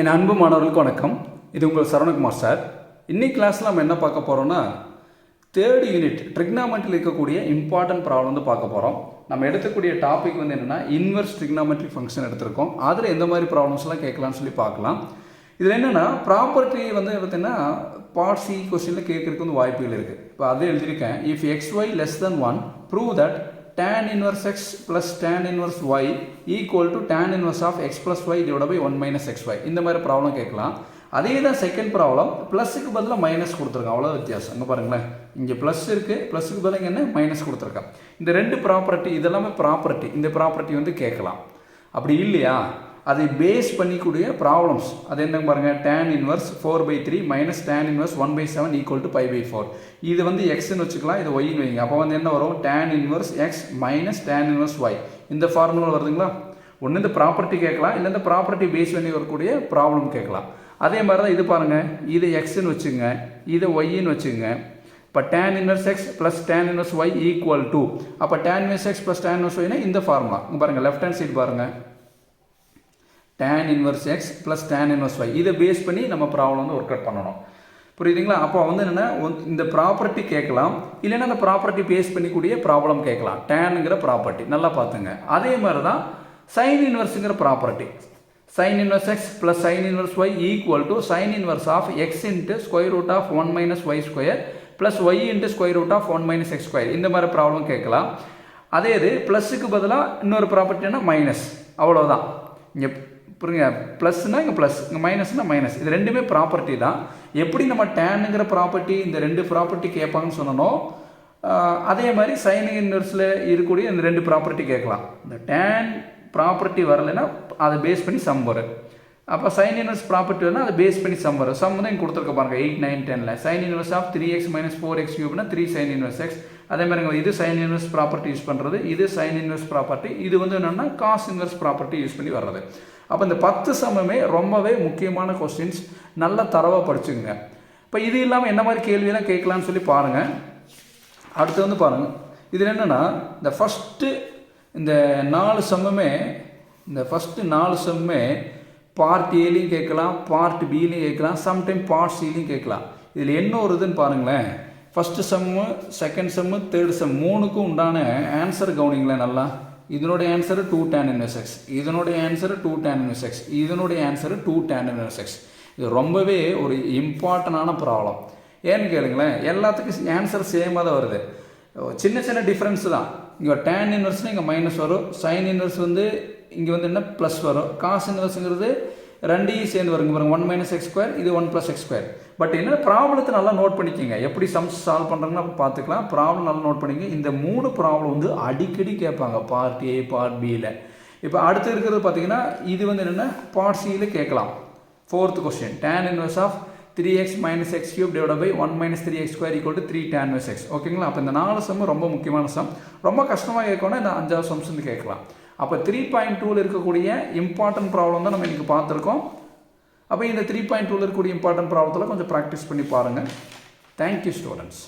என் அன்பு மாணவர்களுக்கு வணக்கம். இது உங்கள் சரவணகுமார் சார். இன்னைக்கு கிளாஸில் நம்ம என்ன பார்க்க போகிறோம்னா, தேர்ட் யூனிட் ட்ரிக்னாமெட்ரியில் இருக்கக்கூடிய இம்பார்ட்டன்ட் ப்ராப்ளம் வந்து பார்க்க போகிறோம். நம்ம எடுக்கக்கூடிய டாபிக் வந்து என்னென்னா, இன்வெர்ஸ் ட்ரிக்னாமெட்ரிக் ஃபங்க்ஷன் எடுத்திருக்கோம். அதில் எந்த மாதிரி ப்ராப்ளம்ஸ்லாம் கேட்கலாம்னு சொல்லி பார்க்கலாம். இதில் என்னென்னா, ப்ராப்பர்ட்டி வந்து பார்த்தீங்கன்னா பார்ட் சி கொஸ்டினில் கேட்கறதுக்கு வந்து வாய்ப்புகள் இருக்குது. இப்போ அதே எழுதியிருக்கேன். If xy less than 1 prove that tan inverse x plus tan inverse y equal to tan inverse of x plus y divided by 1 minus xy. இந்த மாதிரி ப்ராப்ளம் கேட்கலாம். அதே தான் செகண்ட் ப்ராப்ளம். ப்ளஸுக்கு பதிலாக மைனஸ் கொடுத்துருக்கேன், அவ்வளோ வித்தியாசம். அங்கே பாருங்களேன், இங்கே ப்ளஸ் இருக்குது, ப்ளஸுக்கு பதிலாக என்ன மைனஸ் கொடுத்துருக்கேன். இந்த ரெண்டு ப்ராப்பர்ட்டி இதெல்லாமே ப்ராப்பர்ட்டி. இந்த ப்ராப்பர்ட்டி வந்து கேட்கலாம். அப்படி இல்லையா, அதை பேஸ் பண்ணிக்கூடிய ப்ராப்ளம்ஸ் அது என்னங்க பாருங்கள். tan inverse 4/3 minus tan inverse 1/7 equal to 5/4. இது வந்து எக்ஸ்ன்னு வச்சுக்கலாம், இது ஒய்ன்னு வைங்க. அப்போ வந்து என்ன வரும், tan inverse x minus tan inverse y. இந்த ஃபார்முலா வருதுங்களா. ஒன்று இந்த ப்ராப்பர்ட்டி கேட்கலாம், இல்லை இந்த ப்ராப்பர்ட்டி பேஸ் பண்ணி வரக்கூடிய ப்ராப்ளம் கேட்கலாம். அதே மாதிரி தான் இது பாருங்கள், இது எக்ஸ்ன்னு வச்சுங்க, இதை ஒய்ன்னு வச்சுங்க. இப்போ tan inverse x plus tan inverse y equal to, அப்போ tan inverse x plus tan inverse ஒய்னா இந்த ஃபார்முலா. இங்கே பாருங்கள், லெஃப்ட் ஹேண்ட் சைடு பாருங்கள், tan inverse x plus tan inverse y. இதை பேஸ் பண்ணி நம்ம ப்ராப்ளம் வந்து ஒர்க் அவுட் பண்ணணும். புரியுதுங்களா. அப்போ வந்து என்னென்னா, இந்த ப்ராப்பர்ட்டி கேட்கலாம், இல்லைன்னா அந்த ப்ராப்பர்ட்டி பேஸ் பண்ணிக்கூடிய ப்ராப்ளம் கேட்கலாம். டேனுங்கிற ப்ராப்பர்ட்டி நல்லா பார்த்துங்க. அதே மாதிரி தான் சைன் இன்வர்ஸுங்கிற property. Sine inverse x plus sine inverse y equal to sine inverse of x into square root of 1 minus y square plus y into square root of 1 minus x square. இந்த மாதிரி problem கேட்கலாம். அதே இது ப்ளஸுக்கு பதிலாக இன்னொரு ப்ராப்பர்ட்டினா minus, அவ்வளோதான். இங்கே புரியுங்க, ப்ளஸ்னா இங்கே ப்ளஸ், இங்கே மைனஸ்னா மைனஸ். இது ரெண்டுமே ப்ராப்பர்ட்டி தான். எப்படி நம்ம டேனுங்கிற ப்ராப்பர்ட்டி இந்த ரெண்டு ப்ராப்பர்ட்டி கேட்பாங்கன்னு சொன்னோம், அதே மாதிரி சைன் இன்வெர்ஸில் இருக்கக்கூடிய இந்த ரெண்டு ப்ராப்பர்ட்டி கேட்கலாம். இந்த டேன் ப்ராப்பர்ட்டி வரலைன்னா அதை பேஸ் பண்ணி சம் வரும். அப்போ சைன் இன்வெர்ஸ் ப்ராப்பர்ட்டி வரனா அதை பேஸ் பண்ணி சம் வரும். சம் தான் இங்கே கொடுத்துருக்க பாருங்க 8, 9, 10ல். Sine inverse of 3x minus 4x கியூப்னா 3 சைன் இன்வெர்ஸ் எக்ஸ். அதே மாதிரி இது சைன் இன்வெர்ஸ் ப்ராப்பர்ட்டி யூஸ் பண்ணுறது, இது சைன் இன்வெர்ஸ் ப்ராப்பர்ட்டி, இது வந்து என்னென்னா காஸ் இன்வெர்ஸ் ப்ராப்பர்ட்டி யூஸ் பண்ணி வர்றது. அப்போ இந்த 10 சமமே ரொம்பவே முக்கியமான கொஸ்டின்ஸ், நல்லா தரவாக படிச்சுங்க. இப்போ இது இல்லாமல் என்ன மாதிரி கேள்வியெல்லாம் கேட்கலான்னு சொல்லி பாருங்கள். அடுத்து வந்து பாருங்கள், இதில் என்னென்னா இந்த ஃபஸ்ட்டு இந்த 4 சம்முமே, இந்த ஃபஸ்ட்டு 4 சம்முமே பார்ட் ஏலையும் கேட்கலாம், பார்ட் பிலையும் கேட்கலாம், சம்டைம் பார்ட் சிலையும் கேட்கலாம். இதில் என்ன வருதுன்னு பாருங்களேன். First sum, second sum, third sum, மூணுக்கும் உண்டான ஆன்சர் கவனிங்களேன் நல்லா. இதனுடைய ஆன்சர் 2 tan inverse x, இதனுடைய ஆன்சர் 2 tan inverse x, இதனுடைய ஆன்சர் 2 tan inverse x. இது ரொம்பவே ஒரு இம்பார்ட்டண்டான ப்ராப்ளம். ஏன்னு கேளுங்களேன், எல்லாத்துக்கும் ஆன்சர் சேமாக தான் வருது, சின்ன சின்ன டிஃப்ரென்ஸ் தான். இங்கே tan இன்வெர்ஸ்னால் இங்கே மைனஸ் வரும், சைன் இன்வெர்ஸ் வந்து இங்கே வந்து என்ன ப்ளஸ் வரும், காஸ் இன்வெர்ஸுங்கிறது ரெண்டையும் சேர்ந்து வருங்க பாருங்க, 1 மைனஸ் எக்ஸ் ஸ்கொயர், இது 1 ப்ளஸ் எக்ஸ் ஸ்கொயர். பட் என்ன ப்ராப்ளத்தை நல்லா நோட் பண்ணிக்கோங்க, எப்படி சம்ஸ் சால்வ் பண்ணுறாங்கன்னா பார்த்துக்கலாம். ப்ராப்ளம் நல்லா நோட் பண்ணிக்கங்க. இந்த 3 ப்ராப்ளம் வந்து அடிக்கடி கேட்பாங்க பார்ட் ஏ பார்ட் பியில். இப்போ அடுத்து இருக்கிறது பார்த்தீங்கன்னா, இது வந்து என்னென்னா பார்ட் சியில் கேட்கலாம். 4th question, tan inverse of 3x minus x cube divide by 1 minus 3x square equal to 3 tan inverse x. ஓகேங்களா. அப்போ இந்த 4 சம் ரொம்ப முக்கியமான சம். ரொம்ப கஷ்டமாக கேட்கணும்னா இந்த 5வது சம்ஸ் வந்து கேட்கலாம். அப்போ 3.2ல் இருக்கக்கூடிய இம்பார்ட்டன்ட் ப்ராப்ளம் தான் நம்ம இன்றைக்கி பார்த்துருக்கோம். அப்போ இந்த 3.2ல் இருக்கக்கூடிய இம்பார்ட்டன்ட் ப்ராப்ளத்தில் கொஞ்சம் ப்ராக்டிஸ் பண்ணி பாருங்கள். Thank you students.